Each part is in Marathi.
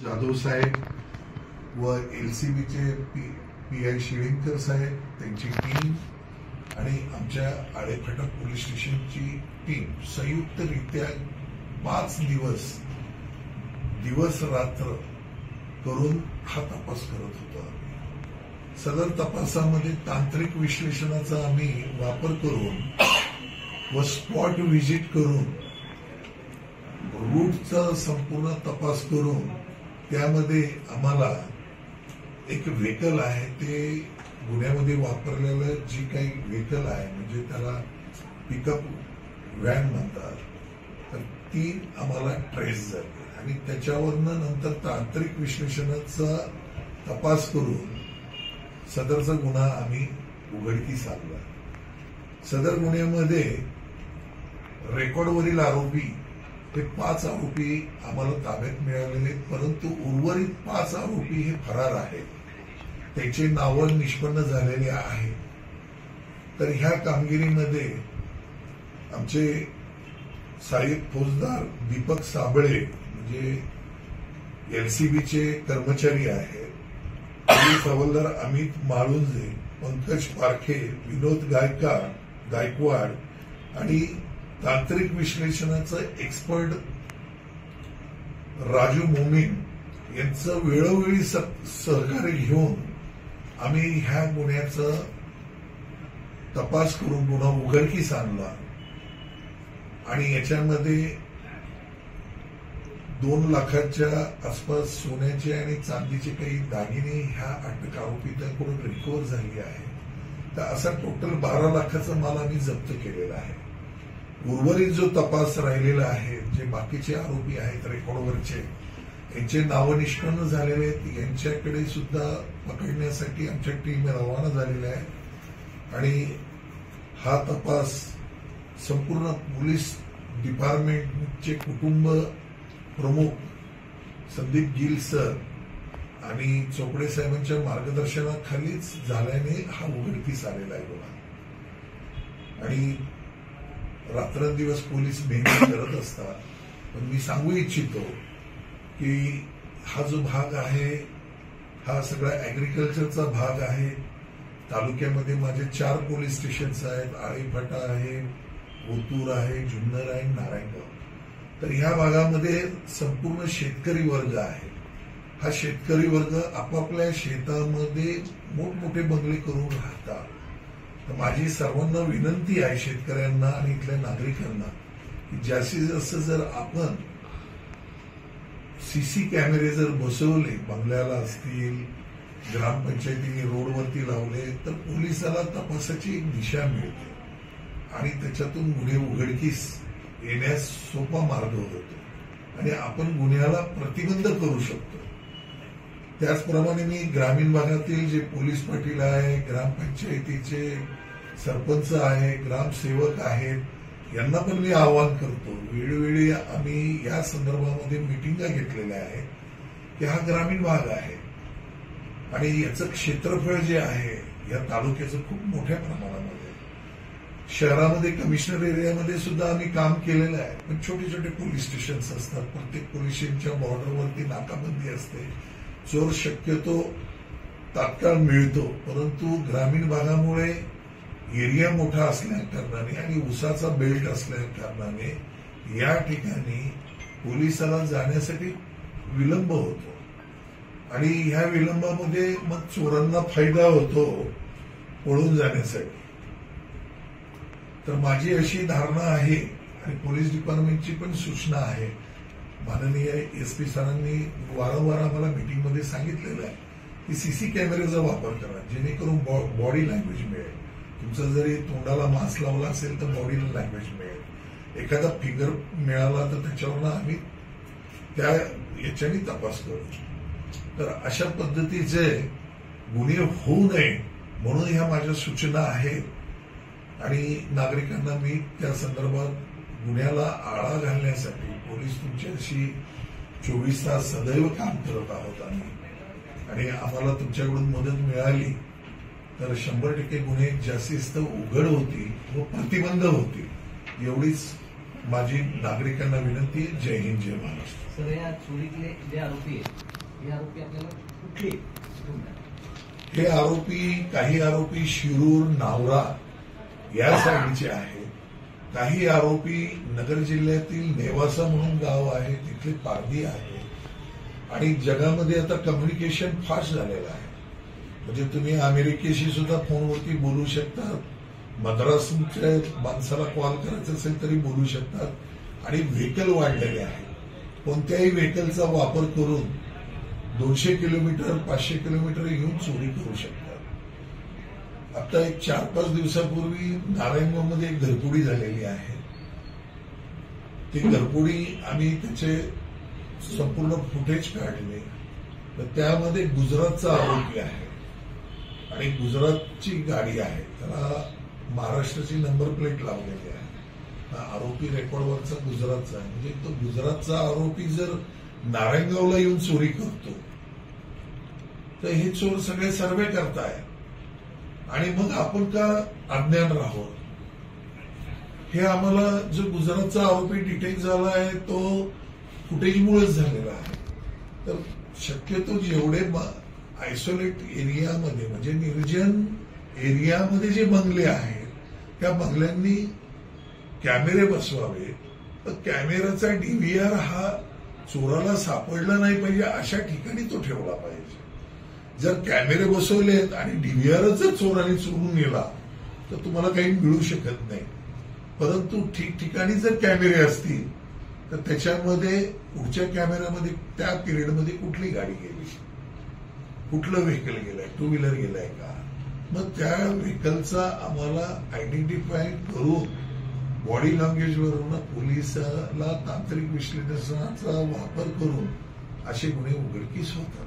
जाधव साहेब व एलसीबीचे पीआय शिळींकर साहेब, त्यांची टीम आणि आमच्या आळेफाटा पोलीस स्टेशनची टीम संयुक्तरित्या 5 दिवस रात्र करून हा तपास करत होता। सदर तपासामध्ये तांत्रिक विश्लेषणाचा आम्ही वापर करून व स्पॉट व्हिजिट करून रूटचा संपूर्ण तपास करून त्यामध्ये आम्हाला एक व्हेकल आहे, ते गुन्ह्यामध्ये वापरलेलं जी काही व्हेकल आहे म्हणजे त्याला पिकअप व्हॅन म्हणतात, तर ती आम्हाला ट्रेस झाली आणि त्याच्यावरनं नंतर तांत्रिक विश्लेषणाचा तपास करून सदरचा गुन्हा आम्ही उघडकीस आणला। सदर गुन्ह्यामध्ये रेकॉर्डवरील आरोपी हे 5 आरोपी आम्हाला ताब्यात मिळालेले, परंतु उर्वरित 5 आरोपी हे फरार आहेत, त्याचे नावं निष्पन्न झालेले आहे। तर ह्या कामगिरीमध्ये आमचे सहाय्यक फौजदार दीपक साबळे म्हणजे एलसीबीचे कर्मचारी आहेत, पोलीस हवालदार अमित माळुंजे, पंकज पारखे, विनोद गायकवाड आणि तांत्रिक विश्लेषणाचं एक्सपर्ट राजू मोमीन यांचं वेळोवेळी सहकार्य घेऊन आम्ही ह्या गुन्ह्याचा तपास करून गुन्हा उघडकीस आणला आणि याच्यामध्ये 2 लाखाच्या आसपास सोन्याचे आणि चांदीचे काही दागिने ह्या अटक आरोपींकडून रिकव्हर झाली आहे। तर असा टोटल 12 लाखाचा माल आम्ही जप्त केलेला आहे। उर्वरित जो तपास राहिलेला आहे, जे बाकीचे आरोपी आहेत रेकॉर्डवरचे, यांचे नावं निष्पन्न झालेले आहेत, यांच्याकडे सुद्धा पकडण्यासाठी आमच्या टीम रवाना झालेल्या आहे आणि हा तपास संपूर्ण पोलीस डिपार्टमेंटचे कुटुंब प्रमुख संदीप गिल सर आणि चोपडे साहेबांच्या मार्गदर्शनाखालीच झाल्याने हा उघडकीस आलेला आहे गुन्हा। आणि रात्रंदिवस पोलीस मेहनत करत असतात, पण मी सांगू इच्छितो की हा जो भाग आहे हा सगळा ऍग्रिकल्चरचा भाग आहे। तालुक्यामध्ये माझे 4 पोलीस स्टेशन्स आहेत, आळेफाटा आहे, ओतूर आहे, जुन्नर आहे, नारायणगाव। तर ह्या भागामध्ये संपूर्ण शेतकरी वर्ग आहे। हा शेतकरी वर्ग आपापल्या शेतामध्ये मोठमोठे बंगले करून राहतात। तर माझी सर्वांना विनंती आहे शेतकऱ्यांना आणि इथल्या नागरिकांना की जास्तीत जास्त जर आपण सीसी कॅमेरे जर बसवले, बंगल्याला असतील, ग्रामपंचायतीने रोडवरती लावले, तर पोलिसाला तपासाची एक दिशा मिळते आणि त्याच्यातून गुन्हे उघडकीस येण्यास सोपा मार्ग होतो आणि आपण गुन्ह्याला प्रतिबंध करू शकतो। त्याचप्रमाणे मी ग्रामीण भागातील जे पोलीस पाटील आहे, ग्रामपंचायतीचे सरपंच आहे, ग्रामसेवक आहेत, यांना पण मी आवाहन करतो, वेळोवेळी आम्ही या संदर्भामध्ये मिटिंगा घेतलेल्या आहेत की हा ग्रामीण भाग आहे आणि याचं क्षेत्रफळ जे आहे या तालुक्याचं खूप मोठ्या प्रमाणामध्ये, शहरामध्ये कमिशनर एरियामध्ये सुद्धा आम्ही काम केलेलं आहे, पण छोटे छोटे पोलीस स्टेशन्स असतात, प्रत्येक पोलीस स्टेशनच्या बॉर्डरवरती नाकाबंदी असते, चोर शक्यतो तात्काळ मिळतो, परंतु ग्रामीण भागामुळे एरिया मोठा असल्या कारणाने आणि उसाचा बेल्ट असल्या कारणाने या ठिकाणी पोलिसाला जाण्यासाठी विलंब होतो आणि ह्या विलंबामध्ये मग चोरांना फायदा होतो पळून जाण्यासाठी। तर माझी अशी धारणा आहे आणि पोलीस डिपार्टमेंटची पण सूचना आहे, माननीय एसपी सरांनी वारंवार आम्हाला मीटिंगमध्ये सांगितलेलं आहे की सीसी कॅमेऱ्याचा वापर करा, जेणेकरून बॉडी लँग्वेज मिळेल। तुमचा जरी तोंडाला मास्क लावला असेल तर बॉडीला लँग्वेज मिळेल, एखादा फिगर मिळाला तर त्याच्यावरनं आम्ही त्या याच्याने तपास करू। तर अशा पद्धतीचे गुन्हे होऊ नये म्हणून ह्या माझ्या सूचना आहेत आणि नागरिकांना मी त्या संदर्भात गुन्ह्याला आळा घालण्यासाठी पोलीस तुमच्याशी 24 तास सदैव काम करत आहोत आम्ही आणि आम्हाला तुमच्याकडून मदत मिळाली तर 100% गुन्हे जास्तीत जास्त उघड होतील व प्रतिबंध होतील एवढीच माझी नागरिकांना विनंती आहे, जय हिंद जय महाराष्ट्र. सर, या चोरीतले जे आरोपी आहेत, हे आरोपी आपल्याला कुठले? हे आरोपी, काही आरोपी शिरूर नावरा या साईडचे आहेत, काही आरोपी नगर जिल्ह्यातील नेवासा म्हणून गाव आहे तिथले पारधी आहे. आणि जगामध्ये आता कम्युनिकेशन फास्ट झालेलं आहे, म्हणजे तुम्ही अमेरिकेशी सुद्धा फोनवरती बोलू शकता, मद्रासच्या माणसाला कॉल करायचा असेल तरी बोलू शकतात. आणि व्हेकल वाढलेले आहे, कोणत्याही व्हेकलचा वापर करून 200 किलोमीटर 500 किलोमीटर येऊन चोरी करू शकतात. आता एक 4-5 दिवसापूर्वी नारायणगावमध्ये एक घरपुडी झालेली आहे. ती घरपुडी आम्ही त्याचे संपूर्ण फुटेज काढले, तर त्यामध्ये गुजरातचा आरोपी आहे आणि गुजरातची गाडी आहे, त्याला महाराष्ट्राची नंबर प्लेट लावलेली आहे. आरोपी रेकॉर्डवरचा गुजरातचा आहे, म्हणजे तो गुजरातचा आरोपी जर नारायणगावला येऊन चोरी करतो तर हे चोर सगळे सर्वे करताय आणि मग आपण का अज्ञान राहावं. हे आम्हाला जो गुजरातचा आरोपी डिटेक्ट झाला आहे तो फुटेजमुळेच झालेला आहे. तर शक्यतो जेवढे आयसोलेट एरियामध्ये म्हणजे निर्जन एरियामध्ये जे बंगले आहेत त्या बंगल्यांनी कॅमेरे बसवावे. तर कॅमेराचा डीव्हीआर हा चोराला सापडला नाही पाहिजे अशा ठिकाणी तो ठेवला पाहिजे. जर कॅमेरे बसवलेत आणि डीव्हीआरच जर चोराने चोरून गेला तर तुम्हाला काही मिळू शकत नाही. परंतु ठिकठिकाणी जर कॅमेरे असतील तर त्याच्यामध्ये पुढच्या कॅमेऱ्यामध्ये त्या पिरियडमध्ये कुठली गाडी गेली, कुठलं व्हेकल गेलंय, 2 व्हीलर गेलाय का, मग त्या व्हेकलचा आम्हाला आयडेंटिफाय करून बॉडी लँग्वेजवरून पोलिसाला तांत्रिक विश्लेषणाचा वापर करून असे गुन्हे उघडकीस होतात.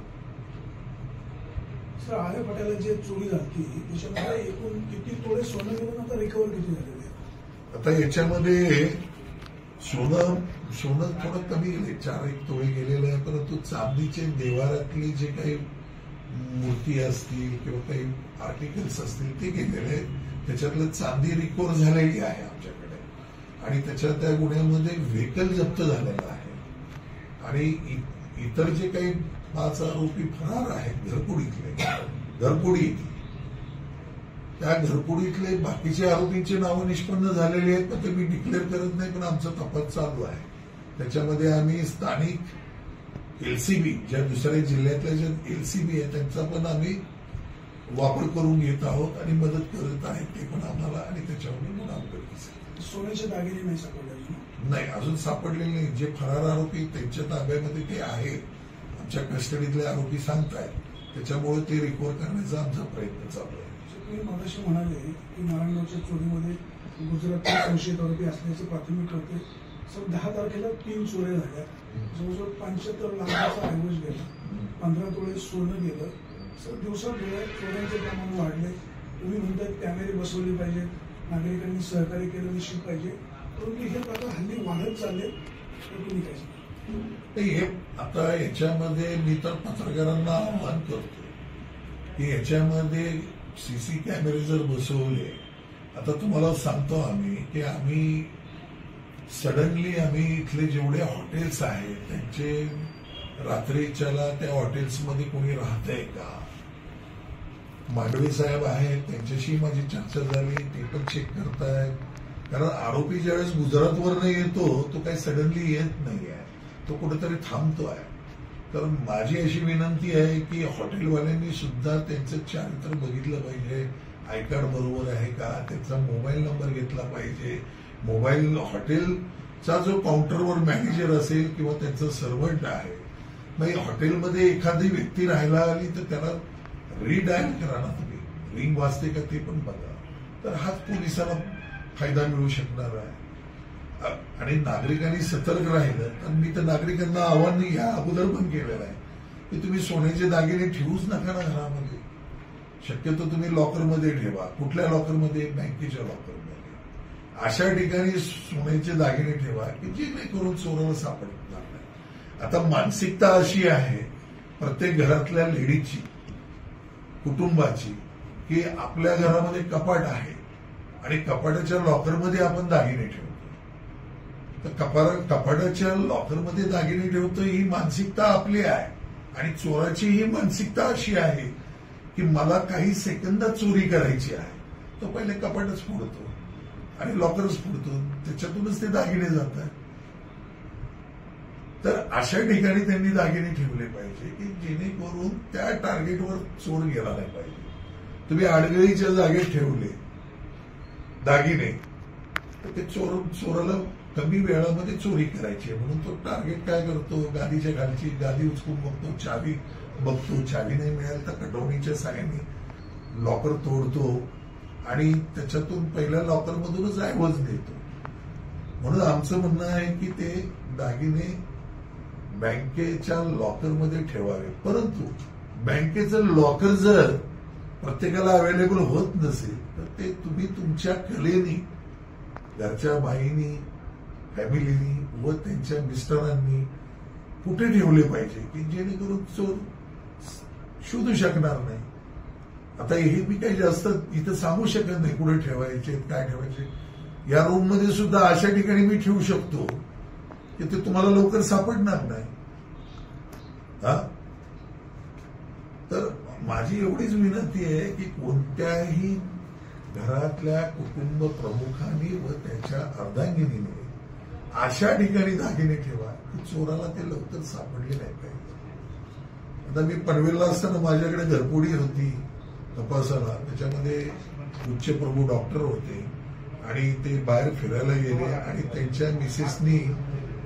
सर, आर्य पटेला जे चोरी झाली त्याच्यामध्ये एकूण किती तोळे सोनं गेलं, आता रिकव्हर किती झालेले? आता याच्यामध्ये सोनं थोडं कमी गेले, 4-1 तोळे गेलेले आहे. परंतु चांदीचे देवारातले जे काही मूर्ती असतील किंवा काही आर्टिकल्स असतील ते गेलेले आहेत. त्याच्यातलं चांदी रिकव्हर झालेली आहे आमच्याकडे आणि त्याच्या त्या गुन्ह्यामध्ये व्हेकल जप्त झालेला आहे. आणि इतर जे काही 5 आरोपी फरार आहेत घरपुडी त्या घरपुडीतले बाकीचे आरोपींची नावं निष्पन्न झालेली आहेत, पण ते मी डिक्लेअर करत नाही, पण आमचा तपास चालू आहे. त्याच्यामध्ये आम्ही स्थानिक एलसीबी ज्या दुसऱ्या जिल्ह्यातल्या ज्या एलसीबी आहे त्यांचा पण आम्ही वापर करून घेत आहोत आणि मदत करत आहेत ते पण आम्हाला. आणि त्याच्यावर गुन्हा उघडकीस सोन्याचे दागिने नाही सापडले? नाही, अजून सापडलेले नाही. जे फरार आरोपी त्यांच्या ताब्यामध्ये ते आहेत, आमच्या कस्टडीतले आरोपी सांगतायत, त्याच्यामुळे ते रिकव्हर करण्याचा आमचा प्रयत्न चालू आहे. तुम्ही मगाशी म्हणाले की नारायणगावच्या चोरीमध्ये गुजरातचे संशयित आरोपी असल्याचे प्राथमिक होते. सर, 10 तारखेला 3 चोऱ्या झाल्या, जवळजवळ 75 लाखाचा ऐवज गेला, 15 तोळे सोनं गेलं. सर, दिवसादिवस चोऱ्यांचे प्रमाण वाढले. तुम्ही म्हणताय कॅमेरे बसवले पाहिजे, नागरिकांनी सहकार्य केलं निश्चित पाहिजे, परंतु हे प्रकार हल्ली वाढत चालले, तर तुम्ही काय सांगा? हे आता याच्यामध्ये मी तर पत्रकारांना आव्हान करतो की याच्यामध्ये सीसी कॅमेरे जर बसवले, आता तुम्हाला सांगतो आम्ही की आम्ही इथले जेवढे हॉटेल्स आहेत त्यांचे रात्रीच्याला त्या हॉटेल्समध्ये कोणी राहतंय का, मांडवे साहेब आहेत त्यांच्याशी माझी चर्चा झाली, ते पण चेक करतायत. कारण आरोपी ज्यावेळेस गुजरातवरनं येतो तो काही सडनली येत नाही आहे, तो कुठेतरी थांबतो आहे. तर माझी अशी विनंती आहे की हॉटेलवाल्यांनी सुद्धा त्यांचं चारित्र्य बघितलं पाहिजे, आय कार्ड बरोबर आहे का, त्यांचा मोबाईल नंबर घेतला पाहिजे. मोबाईल हॉटेलचा जो काउंटरवर मॅनेजर असेल किंवा त्यांचं सर्व्हंट आहे, मग हॉटेलमध्ये एखादी व्यक्ती राहायला आली तर त्याला रिडायल करा ना तुम्ही, रिंग वाजते का ते पण बघा. तर हाच पोलिसांना फायदा मिळू शकणार आहे. आणि नागरिकांनी सतर्क राहिलं तर मी तर नागरिकांना आव्हान या अगोदर पण केलेलं आहे की तुम्ही सोन्याचे दागिने ठेवूच नका ना घरामध्ये. शक्यतो तुम्ही लॉकरमध्ये ठेवा. कुठल्या लॉकरमध्ये? बँकेच्या लॉकरमध्ये. अशा ठिकाणी सोन्याचे दागिने ठेवा की जेणेकरून चोराला सापडणार नाही. आता मानसिकता अशी आहे प्रत्येक घरातल्या लेडीजची, कुटुंबाची, की आपल्या घरामध्ये कपाट आहे आणि कपाटाच्या लॉकरमध्ये आपण दागिने ठेवतो. तर कपाटाच्या लॉकरमध्ये दागिने ठेवतो ही मानसिकता आपली आहे. आणि चोराची ही मानसिकता अशी आहे की मला काही सेकंदात चोरी करायची आहे. तो पहिले कपाटच फोडतो आणि लॉकरच फोडतो, त्याच्यातूनच ते दागिने जातात. तर अशा ठिकाणी त्यांनी दागिने ठेवले पाहिजे की जेणेकरून त्या टार्गेटवर चोर गेला नाही पाहिजे. तुम्ही आडगळीच्या जागेत ठेवले दागिने तर ते चोराला कमी वेळामध्ये चोरी करायची आहे, म्हणून तो टार्गेट काय करतो, गादीच्या खालची गादी उचकून बघतो, चावी बघतो, चावी नाही मिळाली तर कटवणीच्या साहाय्याने लॉकर तोडतो आणि त्याच्यातून पहिल्या लॉकरमधूनच ऐवज देतो. म्हणून आमचं म्हणणं आहे की ते दागिने बँकेच्या लॉकरमध्ये ठेवावे. परंतु बँकेचं लॉकर जर प्रत्येकाला अवेलेबल होत नसेल तर ते तुम्ही तुमच्या कलेनी, घरच्या बाईनी, फॅमिलीनी व त्यांच्या मिस्टरांनी कुठे ठेवले पाहिजे की जेणेकरून चोर शोधू शकणार नाही. आता हे मी काही जास्त इथं सांगू शकत नाही कुठे ठेवायचे, काय ठेवायचे. या रूम मध्ये सुद्धा अशा ठिकाणी मी ठेवू शकतो की ते तुम्हाला लवकर सापडणार नाही. तर माझी एवढीच विनंती आहे की कोणत्याही घरातल्या कुटुंब प्रमुखांनी व त्याच्या अर्धांगिनीने अशा ठिकाणी दागिने ठेवा की चोराला ते लवकर सापडले नाही पाहिजे. आता मी पनवेलला असताना माझ्याकडे घरपोडी होती तपासाला, त्याच्यामध्ये उच्चप्रभू डॉक्टर होते आणि ते बाहेर फिरायला गेले आणि त्यांच्या मिसेसनी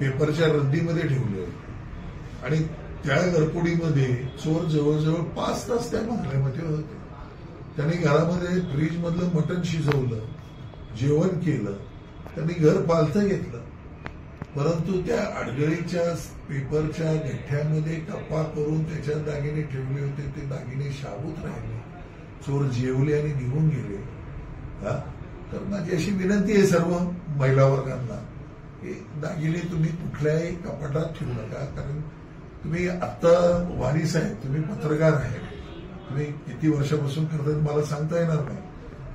पेपरच्या रद्दीमध्ये ठेवले होते आणि त्या घरपोडीमध्ये चोर जवळजवळ 5 तास त्या बंगल्यामध्ये होते. त्यांनी घरामध्ये फ्रीज मधलं मटण शिजवलं, जेवण केलं, त्यांनी घर पालथं घेतलं, परंतु त्या अडगळीच्या पेपरच्या गठ्ठ्यामध्ये कप्पा करून त्याच्यात दागिने ठेवले होते. ते दागिने शाबूत राहिले, चोर जेवले आणि निघून गेले. तर माझी अशी विनंती आहे सर्व महिला वर्गांना की दागिने तुम्ही कुठल्याही कपाटात ठेवू नका. कारण तुम्ही आत्ता वारीस आहे, तुम्ही पत्रकार आहे, तुम्ही किती वर्षापासून करताय मला सांगता येणार नाही,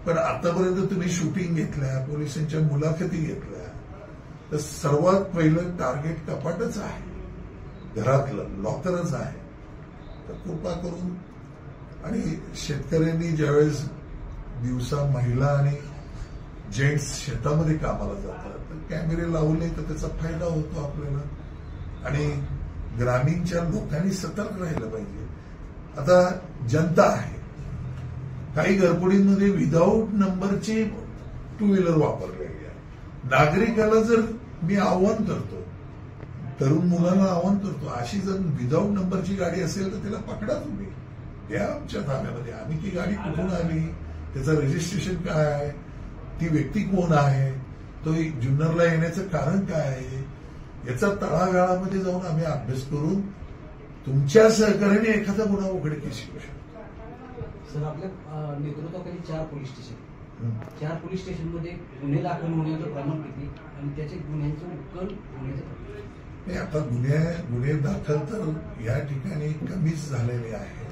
पण आतापर्यंत तुम्ही शूटिंग घेतल्या, पोलिसांच्या मुलाखती घेतल्या, तर सर्वात पहिलं टार्गेट कपाटच आहे, घरातलं लॉकरच आहे. तर कृपा करून, आणि शेतकऱ्यांनी ज्यावेळेस दिवसा महिला आणि जेंट्स शेतामध्ये कामाला जातात तर कॅमेरे लावले तर त्याचा फायदा होतो आपल्याला. आणि ग्रामीणच्या लोकांनी सतर्क राहिलं पाहिजे. आता जनता आहे, काही घरपोडींमध्ये विदाऊट नंबरची 2 व्हीलर वापरलेली आहे. नागरिकाला जर मी आव्हान करतो, तरुण मुलांना आव्हान करतो, अशी जर विदाऊट नंबरची गाडी असेल तर त्याला पकडा, तुम्ही द्या आमच्या ताब्यामध्ये. आम्ही ती गाडी कुठून आली, त्याचं रजिस्ट्रेशन काय आहे, ती व्यक्ती कोण आहे, तो जुन्नरला येण्याचं कारण काय आहे, याचा तळागाळामध्ये जाऊन आम्ही अभ्यास करून तुमच्या सहकार्याने एखादा गुन्हा उघडकीस येऊ शकतो. सर, आपल्या नेतृत्वाखाली 4 पोलीस स्टेशन, 4 पोलीस स्टेशनमध्ये गुन्हे दाखल होण्याचं प्रमाण किती आणि त्याचे गुन्ह्यांचं उकल होण्याचं प्रमाण? नाही, आता गुन्हे दाखल तर या ठिकाणी कमीच झालेले आहे.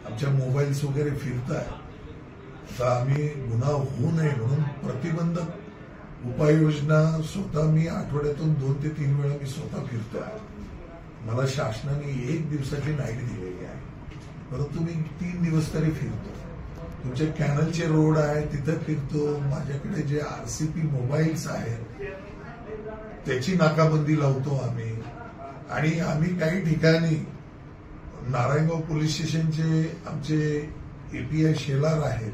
आमच्या मोबाईल्स वगैरे फिरत आहेत. आता आम्ही गुन्हा होऊ नये म्हणून प्रतिबंधक उपाययोजना स्वतः मी आठवड्यातून 2 ते 3 वेळा मी स्वतः फिरतो आहे. मला शासनाने 1 दिवसाची नाईट दिलेली आहे, परंतु मी 3 दिवस तरी फिरतो. तुमचे कॅनलचे रोड आहे तिथं फिरतो. माझ्याकडे जे RCP मोबाईल्स आहेत त्याची नाकाबंदी लावतो आम्ही. आणि आम्ही काही ठिकाणी नारायणगाव पोलीस स्टेशनचे आमचे API शेलार आहेत,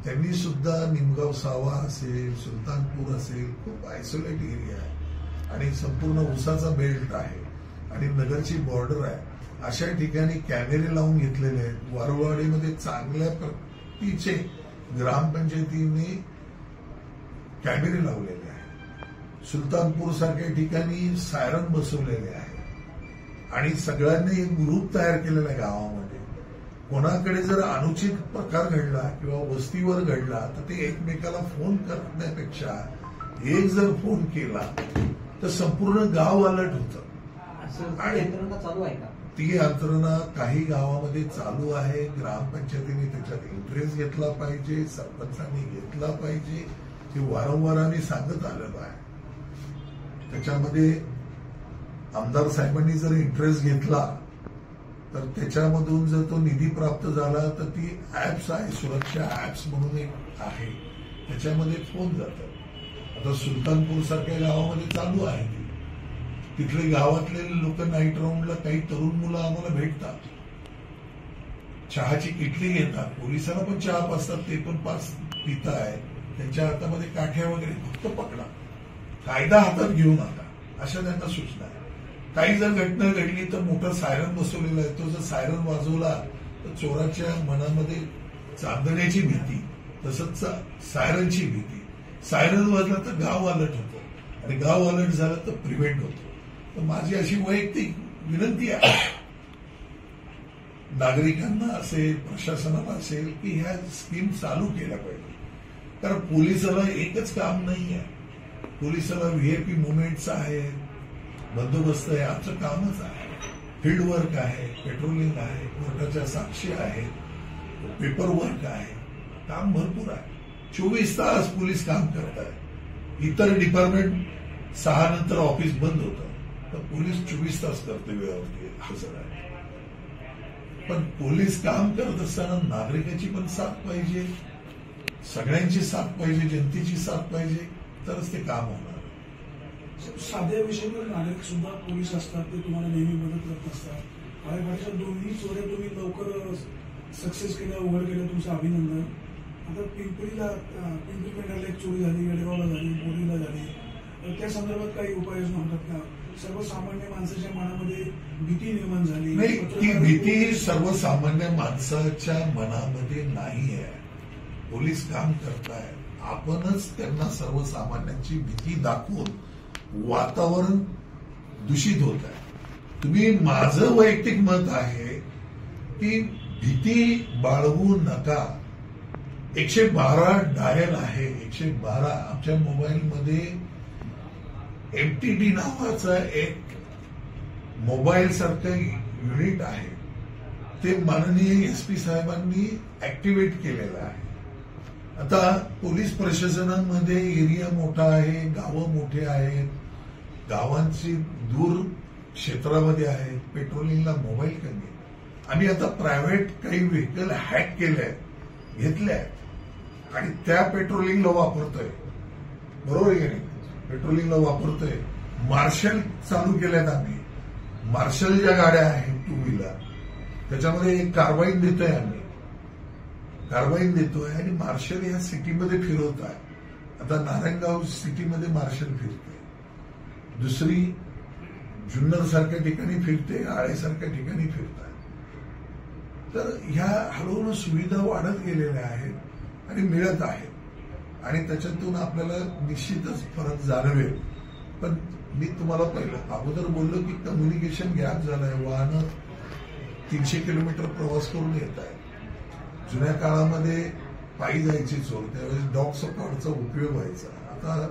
त्यांनी सुद्धा निमगाव सावा असेल, सुलतानपूर असेल, खूप आयसोलेट एरिया आहे आणि संपूर्ण उसाचा बेल्ट आहे आणि नगरची बॉर्डर आहे. अशा ठिकाणी कॅमेरे लावून घेतलेले आहेत. वारुळवाडीमध्ये चांगल्या प्रतीचे ग्रामपंचायतीने कॅमेरे लावलेले आहेत. सुलतानपूर सारख्या ठिकाणी सायरन बसवलेले आहे आणि सगळ्यांनी एक ग्रुप तयार केलेला आहे गावामध्ये. कोणाकडे जर अनुचित प्रकार घडला किंवा वस्तीवर घडला तर ते एकमेकाला फोन करण्यापेक्षा एक जर फोन केला तर संपूर्ण गाव अलर्ट होतं. आणि यंत्रणा चालू आहे का? ती यंत्रणा काही गावामध्ये चालू आहे. ग्रामपंचायतीने त्याच्यात इंटरेस्ट घेतला पाहिजे, सरपंचांनी घेतला पाहिजे. ते वारंवार आम्ही सांगत आलेलो आहे. त्याच्यामध्ये आमदार साहेबांनी जर इंटरेस्ट घेतला तर त्याच्यामधून जर तो निधी प्राप्त झाला तर ती ऍप्स आहे, सुरक्षा ऍप्स म्हणून एक आहे, त्याच्यामध्ये फोन जातात. आता सुलतानपूर सारख्या गावामध्ये चालू आहे तिथले गावातले लोक नाईट राऊंडला काही तरुण मुलं आम्हाला भेटतात, चहाची किटली घेतात, पोलिसांना पण चहा पाजतात, ते पण पिताय, त्यांच्या हातामध्ये काठ्या वगैरे, फक्त पकडा, कायदा हातात घेऊ नका, अशा त्यांना सूचना आहे. काही जर घटना घडली तर मोठा सायरन बसवलेला आहे, तो जर सायरन वाजवला तर चोराच्या मनामध्ये चांदण्याची भीती, तसंच सायरनची भीती. सायरन वाजला तर गाव अलर्ट होतो आणि गाव अलर्ट झालं तर प्रिव्हेंट होतो. तर माझी अशी वैयक्तिक विनंती आहे नागरिकांना असेल, प्रशासनाला असेल, की ह्या स्कीम चालू केल्या पाहिजे. कारण पोलिसाला एकच काम नाही आहे, पोलिसाला व्हीआयपी मुवमेंट्स आहे, बंदोबस्त आहे, आमचं कामच आहे, फील्ड वर्क आहे, पेट्रोलिंग आहे, कोर्टाच्या साक्षी आहेत, पेपर वर्क आहे, काम भरपूर आहे. 24 तास पोलीस काम करत आहे. इतर डिपार्टमेंट 6 नंतर ऑफिस बंद होतं, तर पोलीस 24 तास कर्तव्यावरती हजर आहे. पण पोलीस काम करत असताना नागरिकाची पण साथ पाहिजे, सगळ्यांची साथ पाहिजे, जनतेची साथ पाहिजे, तरच ते काम होणार. साध्या विषयावर नागरिक सुद्धा पोलीस असतात, ते तुम्हाला नेहमी मदत करत असतात. आळेपाडीच्या दोन्ही चोऱ्या तुम्ही लवकर सक्सेस केल्या, उघड केल्या, तुमचं अभिनंदन. आता पिंपरी पेंढारला एक चोरी झाली, येडेगावला झाली, बोरीला झाली, त्या संदर्भात काही उपाययोजना होतात का? सर्वसामान्य माणसाच्या मनामध्ये भीती निर्माण झाली नाही, ती भीती सर्वसामान्य माणसाच्या मनामध्ये नाही आहे. पोलीस काम करतायत, आपणच त्यांना सर्वसामान्यांची भीती दाखवून वातावरण दूषित होत आहे. तुम्ही, माझं वैयक्तिक मत आहे की भीती बाळगू नका. 112 डायल आहे, 112. आमच्या मोबाईलमध्ये MTD नावाचं एक मोबाईल सारखं युनिट आहे, ते माननीय SP साहेबांनी ऍक्टिव्हेट केलेलं आहे. आता पोलीस प्रशासनामध्ये एरिया मोठा आहे, गावं मोठे आहेत, गावांची दूर क्षेत्रामध्ये आहेत, पेट्रोलिंगला मोबाईल कमी आहे. आम्ही आता प्रायव्हेट काही व्हेकल हॅक केले, घेतल्या आणि त्या पेट्रोलिंगला वापरतोय. बरोबर आहे की नाही? पेट्रोलिंगला वापरतोय. मार्शल चालू केल्यात आम्ही. मार्शल ज्या गाड्या आहेत 2 व्हीलर, त्याच्यामध्ये एक कार्बाईन देतोय आम्ही, कार्बाईन देतोय आणि मार्शल या सिटीमध्ये फिरवत आहे. आता नारायणगाव सिटीमध्ये मार्शल फिरते, दुसरी जुन्नर सारख्या ठिकाणी फिरते, आळेसारख्या ठिकाणी फिरतात. तर ह्या हळूहळू सुविधा वाढत गेलेल्या आहेत आणि मिळत आहेत आणि त्याच्यातून आपल्याला निश्चितच फरक जाणवेल. पण मी तुम्हाला पहिलं अगोदर बोललो की कम्युनिकेशन गॅप झालाय, वाहनं 300 किलोमीटर प्रवास करून येत आहेत. जुन्या काळामध्ये पायी जायची चोर, त्यावेळेस डॉग सपोर्टचा उपयोग व्हायचा, आता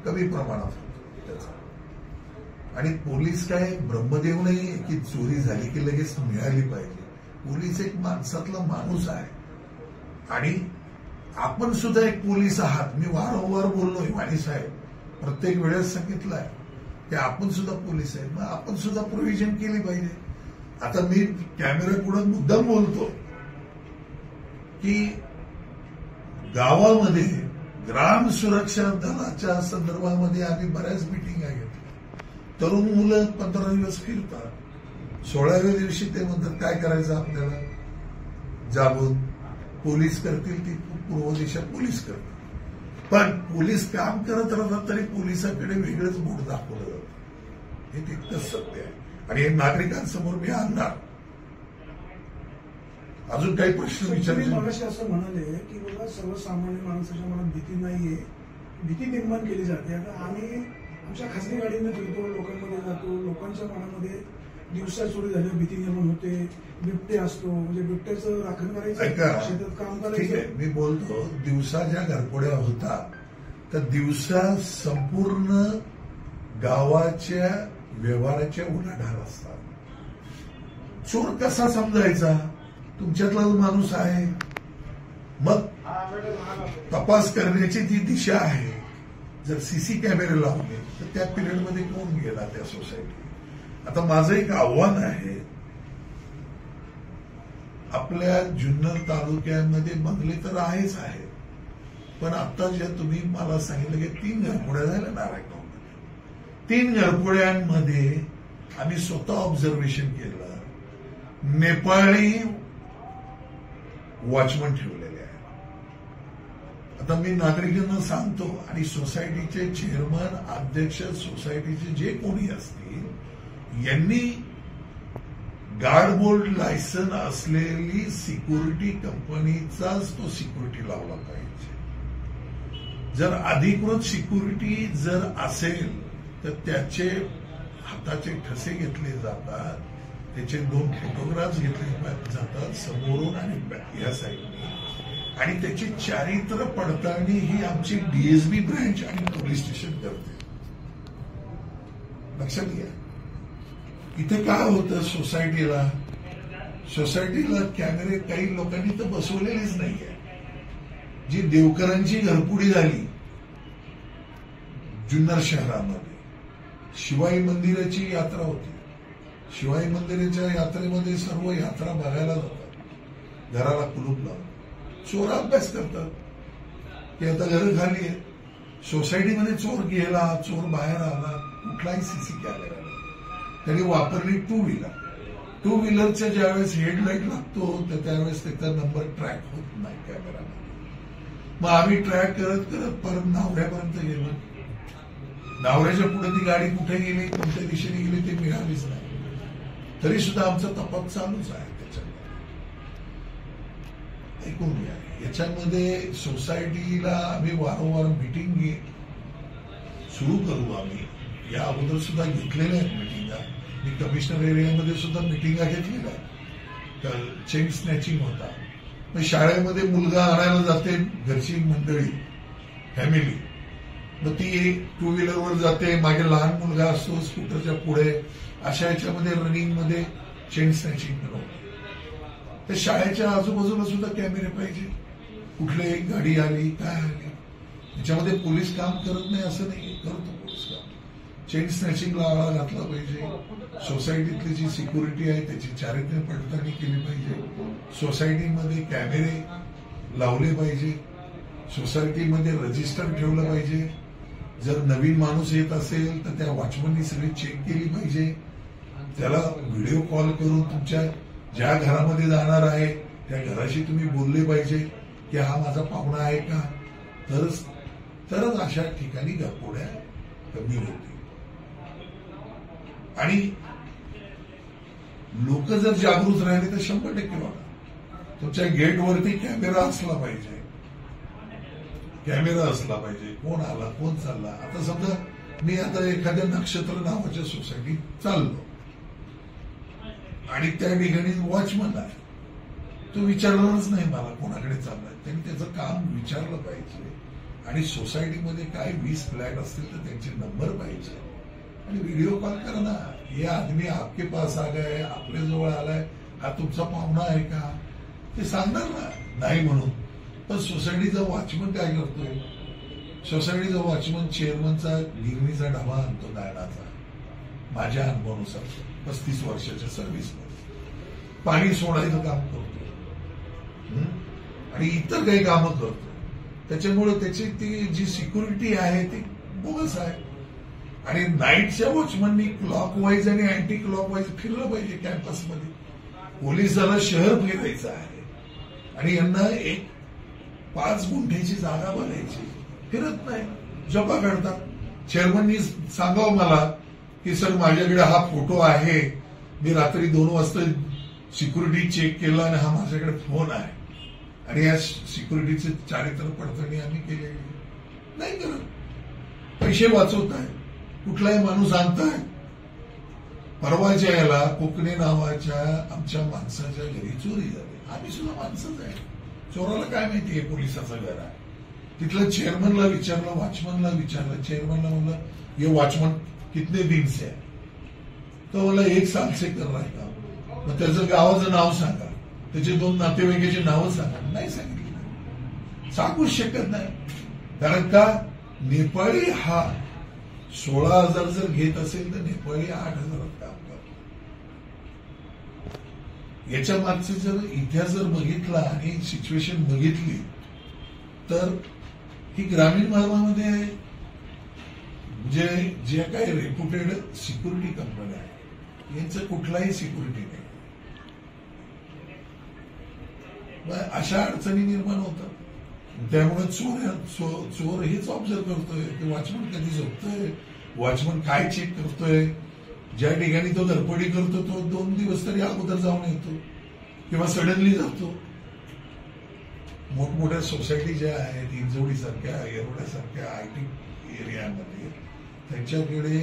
कमी प्रमाणात होतो त्याचा. आणि पोलीस काय ब्रह्मदेव नाही की चोरी झाली की लगेच मिळाली पाहिजे. पोलीस एक माणसातला माणूस आहे आणि आपण सुद्धा एक पोलीस आहात. मी वारंवार बोललोय वाणी साहेब, प्रत्येक वेळेस सांगितलंय की आपण सुद्धा पोलीस आहे, मग आपण सुद्धा प्रोव्हिजन केली पाहिजे. आता मी कॅमेरा पुढे मुद्दाम बोलतो की गावामध्ये ग्राम सुरक्षा दलाच्या संदर्भामध्ये आम्ही बऱ्याच मिटिंगा घेतल्या. तरुण मुलं 15 दिवस फिरतात, 16व्या दिवशी ते म्हणतात काय करायचं आपल्याला, जागून पोलीस करतील ती पूर्व दिशा पोलीस करतील. पण पोलीस काम करत राहतात तरी पोलिसांकडे वेगळंच बोट दाखवलं जातं, हे तितकंच सत्य आहे आणि हे नागरिकांसमोर मी आणणार. अजून काही प्रश्न विचारायचे? मगाशी असं म्हणाले की बाबा सर्वसामान्य माणसाच्या मनात भीती नाहीये, भीती निर्माण केली जाते. आता आम्ही आमच्या खासगी गाडीने फिरतो, लोकांमध्ये जातो, लोकांच्या मनामध्ये दिवसा चोरी झाल्यावर भीती निर्माण होते, बिबटे असतो, म्हणजे बिबट्याचं राखण करायचं, शेतात काम करायचं. ठीक आहे, मी बोलतो दिवसा ज्या घरपोड्या होतात तर दिवसा संपूर्ण गावाच्या व्यवहाराच्या उलाढाल असतात. चोर कसा समजायचा? तुमच्यातला माणूस आहे, मग तपास करण्याची ती दिशा आहे. जर सीसी कॅमेरे लावले तर त्या पिरियडमध्ये कोण गेला त्या सोसायटीत? आता माझं एक आव्हान आहे, आपल्या जुन्नर तालुक्यामध्ये बंगले तर आहेच आहेत, पण आता जे तुम्ही मला सांगितलं की 3 घरफोड्या झाल्या नारायणगावमध्ये. 3 घरफोड्यांमध्ये आम्ही स्वतः ऑब्झर्वेशन केलं, नेपाळी वॉचमन ठेवलेले आहे. आता मी नागरिकांना सांगतो आणि सोसायटीचे चेअरमन, अध्यक्ष, सोसायटीचे जे कोणी असतील यांनी गार्डबोर्ड लायसन असलेली सिक्युरिटी कंपनीचाच तो सिक्युरिटी लावला पाहिजे. जर अधिकृत सिक्युरिटी जर असेल तर त्याचे हाताचे ठसे घेतले जातात, त्याचे 2 फोटोग्राफ्स घेतले जातात समोरून आणि या साईडने, आणि त्याची चारित्र्य पडताळणी ही आमची डीएसबी ब्रँच आणि पोलीस स्टेशन करते. लक्षात घ्या. इथे काय होतं, सोसायटीला कॅमेरे काही लोकांनी तर बसवलेलेच नाहीये. जी देवकरांची घरपुडी झाली जुन्नर शहरामध्ये, शिवाई मंदिराची यात्रा होती. शिवाई मंदिराच्या यात्रेमध्ये सर्व यात्रा बघायला जातात, घराला कुलूप लावून. चोर अभ्यास करतात की आता घरं खाली आहेत. सोसायटीमध्ये चोर गेला, चोर बाहेर आला, कुठलाही सीसी कॅमेरा नाही. त्यांनी वापरली 2 व्हीलर. 2 व्हीलरच्या ज्यावेळेस हेडलाईट लागतो तर त्यावेळेस त्याचा नंबर ट्रॅक होत नाही कॅमेरामध्ये. मग आम्ही ट्रॅक करत करत परत नावऱ्यापर्यंत गेलो. नावऱ्याच्या पुढे ती गाडी कुठे गेली, कोणत्या दिशेने गेली ते मिळालीच नाही. तरी सुद्धा आमचा तपास चालूच आहे त्याच्यामध्ये. ऐकून घ्या, याच्यामध्ये सोसायटीला आम्ही वारंवार मिटिंग सुरू करू. आम्ही या अगोदर सुद्धा घेतलेल्या आहेत मिटिंगा. मी कमिशनर एरियामध्ये सुद्धा मिटिंगा घेतलेल्या आहेत. चेन स्नॅचिंग होता. मग शाळेमध्ये मुलगा आणायला जाते घरची मंडळी, फॅमिली, मग ती 2 व्हीलरवर जाते, मागे लहान मुलगा असतो स्कूटरच्या पुढे, अशा याच्यामध्ये रनिंगमध्ये चेन स्नॅचिंग करवतं. तर शाळेच्या आजूबाजूला सुद्धा कॅमेरे पाहिजे. कुठली एक गाडी आली, काय आली, त्याच्यामध्ये पोलीस काम करत नाही असं नाही, करतो पोलीस काम. चेन स्नॅचिंगला आळा घातला पाहिजे. सोसायटीतली जी सिक्युरिटी आहे त्याची चारित्र्य पडताळणी केली पाहिजे. सोसायटीमध्ये कॅमेरे लावले पाहिजे. सोसायटीमध्ये रजिस्टर ठेवलं पाहिजे. जर नवीन माणूस येत असेल तर त्या वॉचमननी सगळी चेक केली पाहिजे. त्याला व्हिडिओ कॉल करून तुमच्या ज्या घरामध्ये जाणार आहे त्या घराशी तुम्ही बोलले पाहिजे की हा माझा पाहुणा आहे का, तरच अशा ठिकाणी घरफोड्या कमी होतील. आणि लोक जर जागृत राहिले तर 100% होणार. तुमच्या गेटवरती कॅमेरा असला पाहिजे. कॅमेरा असला पाहिजे, कोण आला, कोण चालला. आता समजा मी आता एखाद्या नक्षत्र नावाच्या सोसायटीत चाललो आणि त्या ठिकाणी वॉचमन आहे, तो विचारणारच नाही मला कोणाकडे चाललाय. त्यांनी त्याचं काम विचारलं पाहिजे. आणि सोसायटीमध्ये काय 20 फ्लॅट असतील तर त्यांचे नंबर पाहिजे आणि व्हिडिओ कॉल करा ना, हे आदमी आपके पास आ गए, आपल्या जवळ आलाय, हा तुमचा पाहुणा आहे का, ते सांगणार ना, नाही म्हणून. पण सोसायटीचा वॉचमन काय करतोय, सोसायटीचा वॉचमन चेअरमनचा गिरणीचा डबा आणतो दायणाचा, माझ्या अनुभवानुसार 35 वर्षाच्या सर्व्हिसमध्ये पाणी सोडायचं काम करतो आणि इतर काही कामं करतो. त्याच्यामुळे त्याची ती जी सिक्युरिटी आहे ती बोगस आहे. आणि नाईटच्या वॉचमननी क्लॉकवाईज आणि अँटी क्लॉकवाईज फिरलं पाहिजे कॅम्पसमध्ये. पोलिसाला शहर फिरायचं आहे आणि यांना एक 5 गुंठ्याची जागा बघायची, फिरत नाही, जपा काढतात. चेअरमननी सांगावं मला की सर माझ्याकडे हा फोटो आहे, मी रात्री 2 वाजता सिक्युरिटी चेक केला आणि हा माझ्याकडे फोन आहे आणि या सिक्युरिटीचे चारित्र्य पडताळणी आम्ही केलेली नाही करत. पैसे वाचवत आहे, कुठलाही माणूस आणताय. परवाच्या याला कोकणे नावाच्या आमच्या माणसाच्या घरी चोरी झाली. आम्ही सुद्धा माणसंच आहे, चोराला काय माहितीये पोलिसाचं घर आहे. तिथलं चेअरमनला विचारलं, वॉचमनला विचारलं. चेअरमनला म्हणलं ये वॉचमन कितने दिन से आहे, तो मला 1 साल से कर रहा है. मग त्याचं गावाचं नाव सांगा, त्याचे 2 नातेवाईकाची नावं सांगा. नाही सांगितलं, सांगूच शकत नाही. कारण का, नेपाळी हा 16,000 जर घेत असेल तर नेपाळी 8,000 काम करतो. याच्या मागचे जर इतिहास जर बघितला आणि सिच्युएशन बघितली तर ही ग्रामीण भागामध्ये जे काही रेप्युटेड सिक्युरिटी कंपन्या आहेत यांचं कुठलाही सिक्युरिटी नाही. अशा अडचणी निर्माण होतात. त्यामुळे चोर हेच ऑब्झर्व करतोय की वॉचमन कधी झोपतोय, वॉचमन काय चेक करतोय. ज्या ठिकाणी तो धरपडी करतो तो 2 दिवस तरी अगोदर जाऊन येतो किंवा सडनली जातो. मोठमोठ्या सोसायटी ज्या आहेत इंजवडीसारख्या, येरवड्यासारख्या आयटी एरियामध्ये त्यांच्याकडे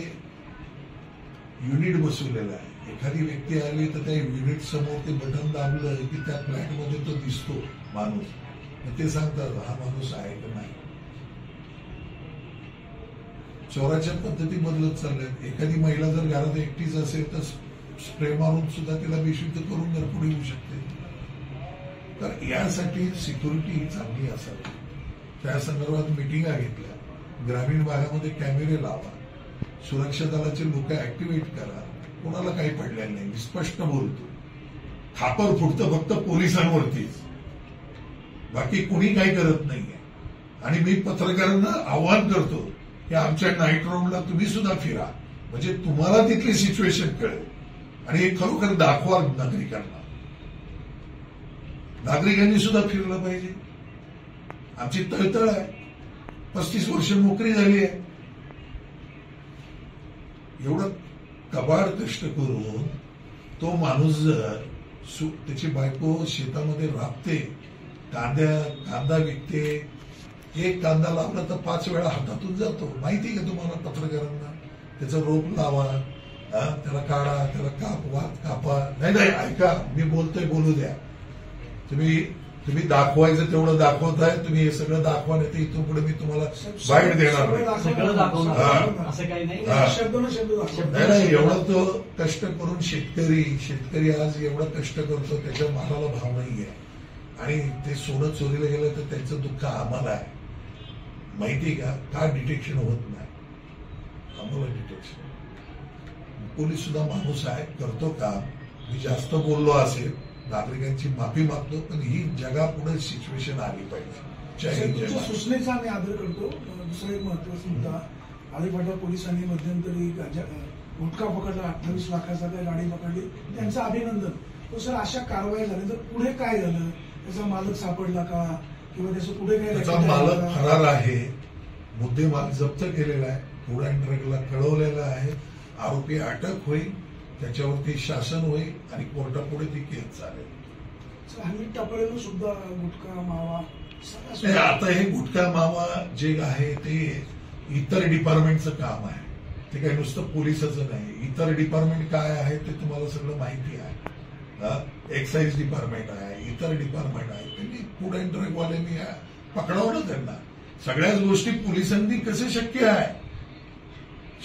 युनिट बसवलेलं आहे. एखादी व्यक्ती आली तर त्या युनिट समोर ते बटन दाबलं की त्या फ्लॅटमध्ये तो दिसतो माणूस. ते सांगतात हा माणूस आहे का नाही. चोराच्या पद्धती बदलत चालल्यात. एखादी महिला जर घरात एकटीच असेल तर स्प्रे मारून सुद्धा तिला बेशुद्ध करून घरपुढे येऊ शकते. तर यासाठी सिक्युरिटी ही चांगली असावी. त्या संदर्भात मिटिंगा घेतल्या. ग्रामीण भागामध्ये कॅमेरे लावा, सुरक्षा दलाचे लोक ऍक्टिव्हेट करा. कोणाला काही पडलेलं नाही. मी स्पष्ट बोलतो. खापर फुटतं फक्त पोलिसांवरतीच, बाकी कुणी काही करत नाहीये. आणि मी पत्रकारांना आव्हान करतो की आमच्या नाईट राऊंडला तुम्ही सुद्धा फिरा, म्हणजे तुम्हाला तिथली सिच्युएशन कळेल आणि हे खरोखर दाखवा नागरिकांना. नागरिकांनी सुद्धा फिरलं पाहिजे. आमची तळतळ आहे. 35 वर्ष नोकरी झाली आहे. एवढं कबाड कष्ट करून तो माणूस जर त्याची बायको शेतामध्ये राबते, कांदा विकते, एक कांदा लावला तर 5 वेळा हातातून जातो. माहिती का तुम्हाला पत्रकारांना. त्याचं रोप लावा, त्याला काढा, त्याला कापा. नाही ऐका, मी बोलतोय बोलू द्या. तुम्ही दाखवायचं तेवढं दाखवताय. तुम्ही हे सगळं दाखवा, नाही तर इथून पुढे मी तुम्हाला बाईट देणार नाही. असं काही नाही. नाही एवढं तो कष्ट करून शेतकरी आज एवढं कष्ट करतो, त्याच्या मालाला भाव नाहीये. आणि ते सोनं चोरीला गेलं तर त्यांचं दुःख आम्हाला आहे. माहिती का डिटेक्शन होत नाही. आम्हाला डिटेक्शन. पोलीस सुद्धा माणूस आहे, करतो काम. मी जास्त बोललो असेल, नागरिकांची माफी मागतो, पण ही जगापुढे सिच्युएशन आली पाहिजे. सूचनेचा आम्ही आदर करतो. दुसरा एक महत्वाचा मुद्दा, आलेफाटा पोलिसांनी मध्यंतरी गुटखा पकडला, 28 लाखाचा काही गाडी पकडली, त्यांचं अभिनंदन. तो सर अशा कारवाई झाल्या तर पुढे काय झालं? त्याचा मालक सापडला का किंवा त्याचं पुढे काय? त्याचा मालक फरार आहे. मुद्देमाल जप्त केलेला आहे. फूड अँड ड्रगला कळवलेला आहे. आरोपी अटक होईल, त्याच्यावरती शासन होईल आणि कोर्टापुढे ती केस चालेल. हल्ली टपरेलो सुद्धा गुटखा मावा. आता हे गुटखा मावा जे आहे ते इतर डिपार्टमेंटचं काम आहे. ते काही नुसतं पोलिसाचं नाही. इतर डिपार्टमेंट काय आहे ते तुम्हाला सगळं माहिती आहे. एक्साईज डिपार्टमेंट आहे, इतर डिपार्टमेंट आहे. त्यांनी फूड अँड ड्रगवाल्यांनी पकडावं ना त्यांना. सगळ्याच गोष्टी पोलिसांनी कसे शक्य आहे?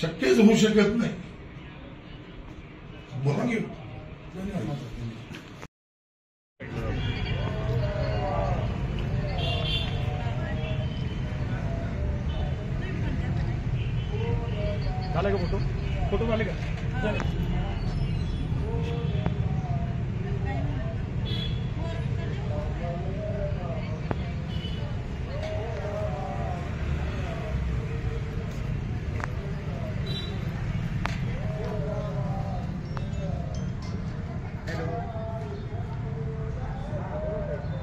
शक्यच होऊ शकत नाही. बोला. धन्यवाद. झाला का फोटो झाले का?